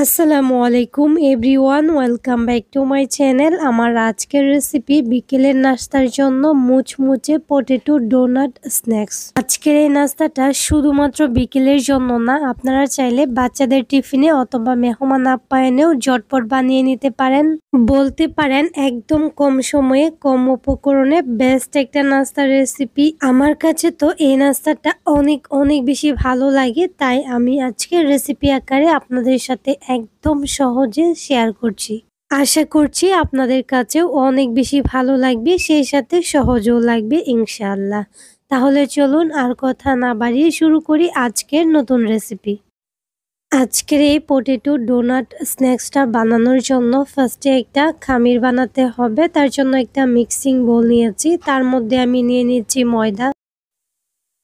আসসালামু আলাইকুম everyone, welcome back to my channel. আমার আজকের রেসিপি বিকেলের নাস্তার জন্য মুচমুচে পটেটো ডোনাট স্ন্যাক্স। আজকের এই নাস্তাটা শুধুমাত্র বিকেলের জন্য না, আপনারা চাইলে বাচ্চাদের টিফিনে অথবা মেহমান আপ্যায়নেও ঝটপট বানিয়ে নিতে পারেন। বলতে পারেন একদম কম সময়ে কম উপকরণে বেস্ট একটা নাস্তার রেসিপি। আমার কাছে তো এই নাস্তাটা অনেক বেশি ভালো লাগে, তাই আমি আজকের রেসিপি আকারে আপনাদের সাথে একদম সহজে শেয়ার করছি। আশা করছি আপনাদের কাছেও অনেক বেশি ভালো লাগবে, সেই সাথে সহজও লাগবে ইনশাআল্লাহ। তাহলে চলুন আর কথা না বাড়িয়ে শুরু করি আজকের নতুন রেসিপি। আজকের এই পটেটো ডোনাট স্ন্যাক্সটা বানানোর জন্য ফার্স্টে একটা খামির বানাতে হবে। তার জন্য একটা মিক্সিং বোল নিয়েছি, তার মধ্যে আমি নিয়ে নিচ্ছি ময়দা।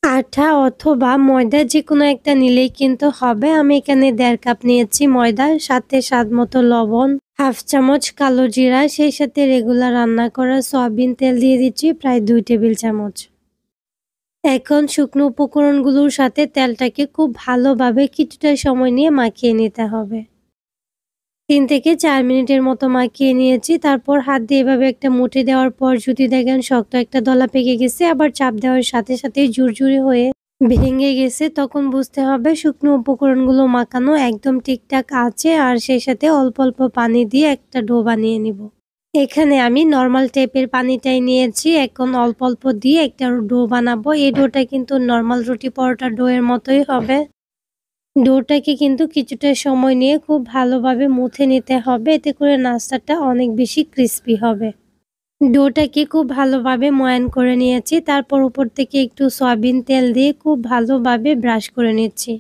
আটা অথবা ময়দা যে কোনো একটা নিলেই কিন্তু হবে। আমি এখানে 1.5 কাপ নিয়েছি ময়দা, সাথে স্বাদ মতো লবণ, হাফ চামচ কালো জিরা, সেই সাথে রেগুলার রান্না করা সয়াবিন তেল দিয়ে দিচ্ছি প্রায় 2 টেবিল চামচ। এখন শুকনো উপকরণগুলোর সাথে তেলটাকে খুব ভালোভাবে কিছুটা সময় নিয়ে মাখিয়ে নিতে হবে। 3 থেকে 4 মিনিটের মতো মাখিয়ে নিয়েছি। তারপর হাত দিয়ে এভাবে একটা মুঠি দেওয়ার পর যদি দেখেন শক্ত একটা দলা পেকে গেছে, আবার চাপ দেওয়ার সাথে সাথে ঝুরঝুরে হয়ে ভেঙে গেছে, তখন বুঝতে হবে শুকনো উপকরণগুলো মাখানো একদম ঠিকঠাক আছে। আর সেই সাথে অল্প অল্প পানি দিয়ে একটা ডো বানিয়ে নিব। এখানে আমি নর্মাল টাইপের পানিটাই নিয়েছি। এখন অল্প অল্প দিয়ে একটা ডো বানাবো। এই ডোটা কিন্তু নর্মাল রুটি পরোটার ডো এর মতোই হবে। ডোটাকে কিন্তু কিছুটা সময় নিয়ে খুব ভালোভাবে মুথে নিতে হবে, এতে করে নাস্তাটা অনেক বেশি ক্রিস্পি হবে। ডোটাকে খুব ভালোভাবে ময়ান করে নিয়েছি, তারপর উপর থেকে একটু সয়াবিন তেল দিয়ে খুব ভালোভাবে ব্রাশ করে নিচ্ছি।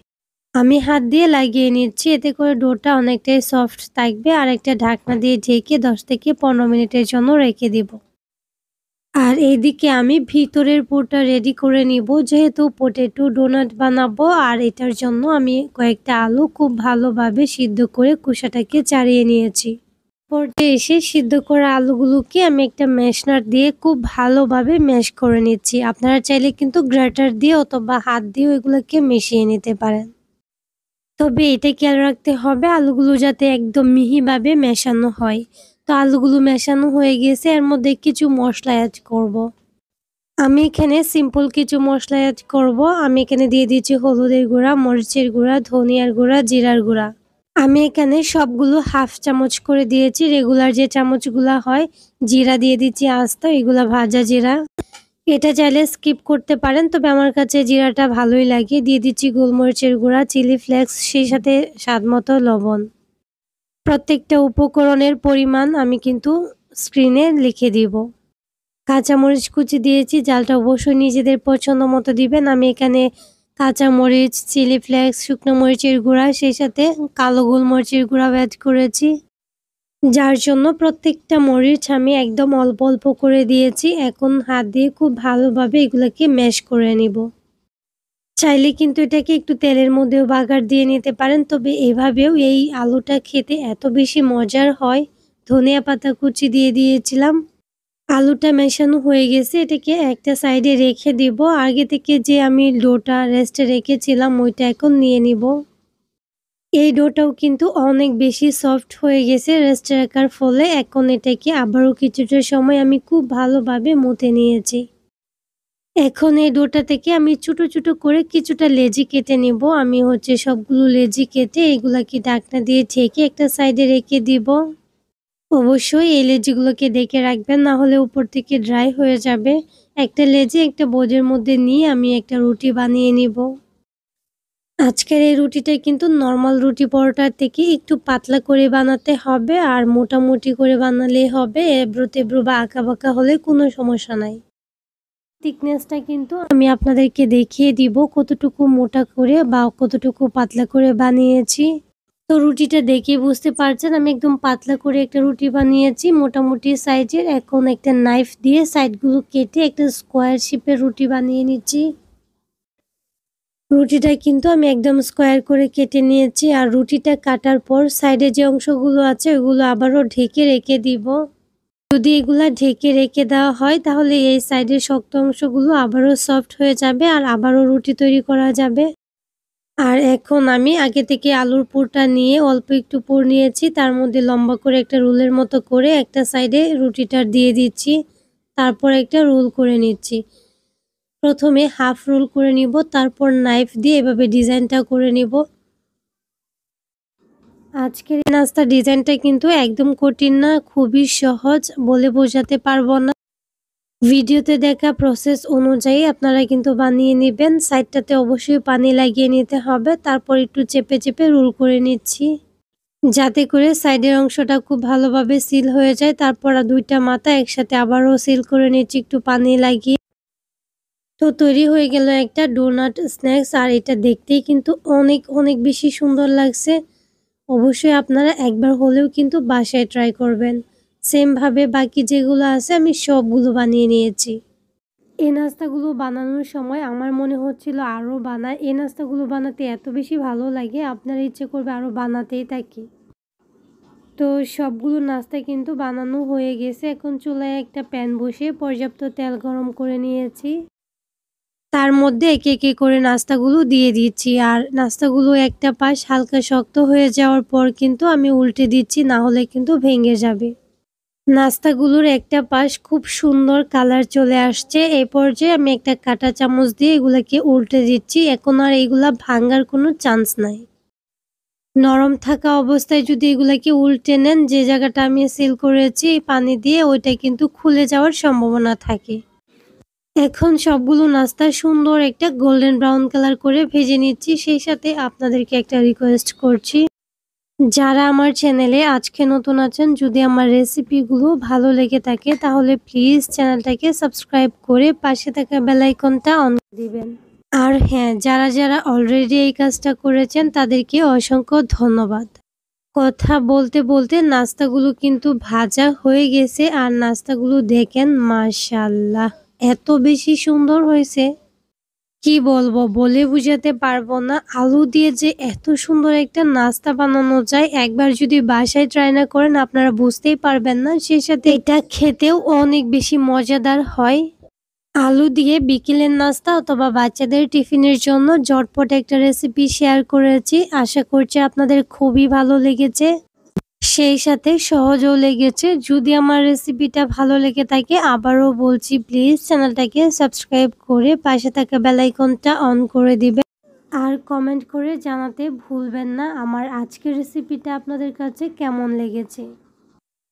আমি হাত দিয়ে লাগিয়ে নিচ্ছি, এতে করে ডোটা অনেকটাই সফট থাকবে। আর একটা ঢাকনা দিয়ে ঢেকে 10 থেকে 15 মিনিটের জন্য রেখে দিব। আর এইদিকে আমি ভিতরের পুরটা রেডি করে নিব। যেহেতু পটেটো ডোনাট বানাবো, আর এটার জন্য আমি কয়েকটা আলু খুব ভালোভাবে সিদ্ধ করে খোসাটাকে ছাড়িয়ে নিয়েছি। পর্যায়ে এসে সিদ্ধ করা আলুগুলোকে আমি একটা ম্যাশনার দিয়ে খুব ভালোভাবে ম্যাশ করে নিচ্ছি। আপনারা চাইলে কিন্তু গ্রেটার দিয়ে অথবা হাত দিয়ে এগুলোকে মিশিয়ে নিতে পারেন। তবে এটা খেয়াল রাখতে হবে আলুগুলো যাতে একদম মিহিভাবে মেশানো হয়। তো আলুগুলো মেশানো হয়ে গেছে, এর মধ্যে কিছু মশলা অ্যাড করব। আমি এখানে সিম্পল কিছু মশলা অ্যাড করব। আমি এখানে দিয়ে দিচ্ছি হলুদের গুঁড়া, মরিচের গুঁড়া, ধনিয়ার গুঁড়া, জিরার গুঁড়া। আমি এখানে সবগুলো হাফ চামচ করে দিয়েছি। রেগুলার যে চামচগুলা হয়, জিরা দিয়ে দিচ্ছি আস্ত, এগুলা ভাজা জিরা। এটা চাইলে স্কিপ করতে পারেন, তবে আমার কাছে জিরাটা ভালোই লাগে। দিয়ে দিচ্ছি গোলমরিচের গুঁড়া, চিলি ফ্লেক্স, সেই সাথে স্বাদমতো লবণ। প্রত্যেকটা উপকরণের পরিমাণ আমি কিন্তু স্ক্রিনে লিখে দিব। কাঁচামরিচ কুচি দিয়েছি, জালটা অবশ্যই নিজেদের পছন্দ মতো দিবেন। আমি এখানে কাঁচামরিচ, চিলি ফ্লেক্স, শুকনো মরিচের গুঁড়া, সেই সাথে কালো গোলমরিচের গুঁড়া অ্যাড করেছি, যার জন্য প্রত্যেকটা মরিচ আমি একদম অল্প অল্প করে দিয়েছি। এখন হাত দিয়ে খুব ভালোভাবে এগুলোকে ম্যাশ করে নিব। চাইলে কিন্তু এটাকে একটু তেলের মধ্যেও বাগার দিয়ে নিতে পারেন, তবে এভাবেও এই আলুটা খেতে এত বেশি মজার হয়। ধনিয়া পাতা কুচি দিয়ে দিয়েছিলাম। আলুটা মেশানো হয়ে গেছে, এটাকে একটা সাইডে রেখে দিব। আগে থেকে যে আমি ডোটা রেস্টে রেখেছিলাম ওইটা এখন নিয়ে নিব। এই ডোটাও কিন্তু অনেক বেশি সফট হয়ে গেছে রেস্টে রাখার ফলে। এখন এটাকে আবারও কিছুটা সময় আমি খুব ভালোভাবে মুথে নিয়েছি। এখন এই ডোটা থেকে আমি ছোট ছোট করে কিছুটা লেচি কেটে নিব। আমি সবগুলো লেচি কেটে এগুলাকে ঢাকনা দিয়ে ঢেকে একটা সাইডে রেখে দিব। অবশ্যই এই লেচিগুলোকে ঢেকে রাখবেন, না হলে উপর থেকে ড্রাই হয়ে যাবে। একটা লেচি একটা বোলের মধ্যে নিয়ে আমি একটা রুটি বানিয়ে নিব। আজকের এই রুটিটা কিন্তু নর্মাল রুটি পরোটার থেকে একটু পাতলা করে বানাতে হবে, আর মোটামুটি করে বানালেই হবে। এবড়ো তেবড়ো বা আঁকাবাঁকা হলে কোনো সমস্যা নাই। থিকনেসটা কিন্তু আমি আপনাদেরকে দেখিয়ে দিব কতটুকু মোটা করে বা কতটুকু পাতলা করে বানিয়েছি। তো রুটিটা দেখে বুঝতে পারছেন আমি একদম পাতলা করে একটা রুটি বানিয়েছি মোটামুটি সাইজের। এখন একটা নাইফ দিয়ে সাইডগুলো কেটে একটা স্কোয়ার শেপের রুটি বানিয়ে নিচ্ছি। রুটিটা কিন্তু আমি একদম স্কোয়ার করে কেটে নিয়েছি। আর রুটিটা কাটার পর সাইডে যে অংশগুলো আছে ওগুলো আবারও ঢেকে রেখে দিব। যদি এগুলা ঢেকে রেখে দেওয়া হয় তাহলে এই সাইডের শক্ত অংশগুলো আবারও সফট হয়ে যাবে আর আবারও রুটি তৈরি করা যাবে। আর এখন আমি আগে থেকে আলুর পুরটা নিয়ে অল্প একটু পুর নিয়েছি, তার মধ্যে লম্বা করে একটা রোলের মতো করে একটা সাইডে রুটিটা দিয়ে দিচ্ছি, তারপর একটা রোল করে নিচ্ছি। প্রথমে হাফ রোল করে নিব, তারপর নাইফ দিয়ে এভাবে ডিজাইনটা করে নিব। আজকের এই নাস্তার ডিজাইনটা কিন্তু একদম কঠিন না, খুবই সহজ, বলে বোঝাতে পারবো না। ভিডিওতে দেখা প্রসেস অনুযায়ী আপনারা কিন্তু বানিয়ে নেবেন। সাইডটাতে অবশ্যই পানি লাগিয়ে নিতে হবে, তারপর একটু চেপে চেপে রোল করে নিচ্ছি যাতে করে সাইডের অংশটা খুব ভালোভাবে সিল হয়ে যায়। তারপর দুইটা মাথা একসাথে আবারও সিল করে নিচ্ছি একটু পানি লাগিয়ে। তো তৈরি হয়ে গেল একটা ডোনাট স্ন্যাক্স, আর এটা দেখতেই কিন্তু অনেক অনেক বেশি সুন্দর লাগছে। অবশ্যই আপনারা একবার হলেও কিন্তু বাসায় ট্রাই করবেন। সেম ভাবে বাকি যেগুলো আছে আমি সবগুলো বানিয়ে নিয়েছি। এই নাস্তাগুলো বানানোর সময় আমার মনে হচ্ছিল আরও বানায়। এই নাস্তাগুলো বানাতে এত বেশি ভালো লাগে, আপনার ইচ্ছে করবে আরও বানাতেই থাকি। তো সবগুলো নাস্তা কিন্তু বানানো হয়ে গেছে। এখন চুলায় একটা প্যান বসিয়ে পর্যাপ্ত তেল গরম করে নিয়েছি, তার মধ্যে একে একে করে নাস্তাগুলো দিয়ে দিচ্ছি। আর নাস্তাগুলো একটা পাশ হালকা শক্ত হয়ে যাওয়ার পর কিন্তু আমি উল্টে দিচ্ছি, না হলে কিন্তু ভেঙে যাবে। নাস্তাগুলোর একটা পাশ খুব সুন্দর কালার চলে আসছে। এই পর্যায়ে আমি একটা কাঁটা চামচ দিয়ে এগুলাকে উল্টে দিচ্ছি। এখন আর এগুলা ভাঙার কোনো চান্স নাই। নরম থাকা অবস্থায় যদি এগুলাকে উল্টে নেন, যে জায়গাটা আমি সিল করেছি পানি দিয়ে, ওইটা কিন্তু খুলে যাওয়ার সম্ভাবনা থাকে। এখন সবগুলো নাস্তা সুন্দর একটা গোল্ডেন ব্রাউন কালার করে ভেজে নিচ্ছি। সেই সাথে আপনাদেরকে একটা রিকোয়েস্ট করছি, যারা আমার চ্যানেলে আজকে নতুন আছেন, যদি আমার রেসিপিগুলো ভালো লেগে থাকে তাহলে প্লিজ চ্যানেলটাকে সাবস্ক্রাইব করে পাশে থাকা বেল আইকনটা অন করে দিবেন। আর হ্যাঁ, যারা যারা অলরেডি এই কাজটা করেছেন তাদেরকে অসংখ্য ধন্যবাদ। কথা বলতে বলতে নাস্তাগুলো কিন্তু ভাজা হয়ে গেছে, আর নাস্তাগুলো দেখেন মাশাআল্লাহ এত বেশি সুন্দর হয়েছে, কি বলবো, বলে বুঝাতে পারবো না। আলু দিয়ে যে এত সুন্দর একটা নাস্তা বানানো যায়, একবার যদি বাসায় ট্রাই না করেন আপনারা বুঝতেই পারবেন না। সেই সাথে এটা খেতেও অনেক বেশি মজাদার হয়। আলু দিয়ে বিকেলের নাস্তা অথবা বাচ্চাদের টিফিনের জন্য ঝটপট একটা রেসিপি শেয়ার করেছি। আশা করছি আপনাদের খুবই ভালো লেগেছে, সেই সাথে সহজও লেগেছে। যদি আমার রেসিপিটা ভালো লেগে থাকে, আবারও বলছি প্লিজ চ্যানেলটাকে সাবস্ক্রাইব করে পাশে থাকা বেল আইকনটা অন করে দিবেন। আর কমেন্ট করে জানাতে ভুলবেন না আমার আজকের রেসিপিটা আপনাদের কাছে কেমন লেগেছে।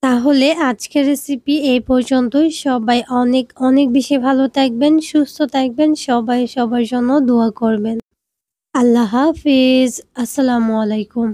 তাহলে আজকের রেসিপি এই পর্যন্তই। সবাই অনেক অনেক বেশি ভালো থাকবেন, সুস্থ থাকবেন, সবাই সবার জন্য দোয়া করবেন। আল্লাহ হাফিজ। আসসালামু আলাইকুম।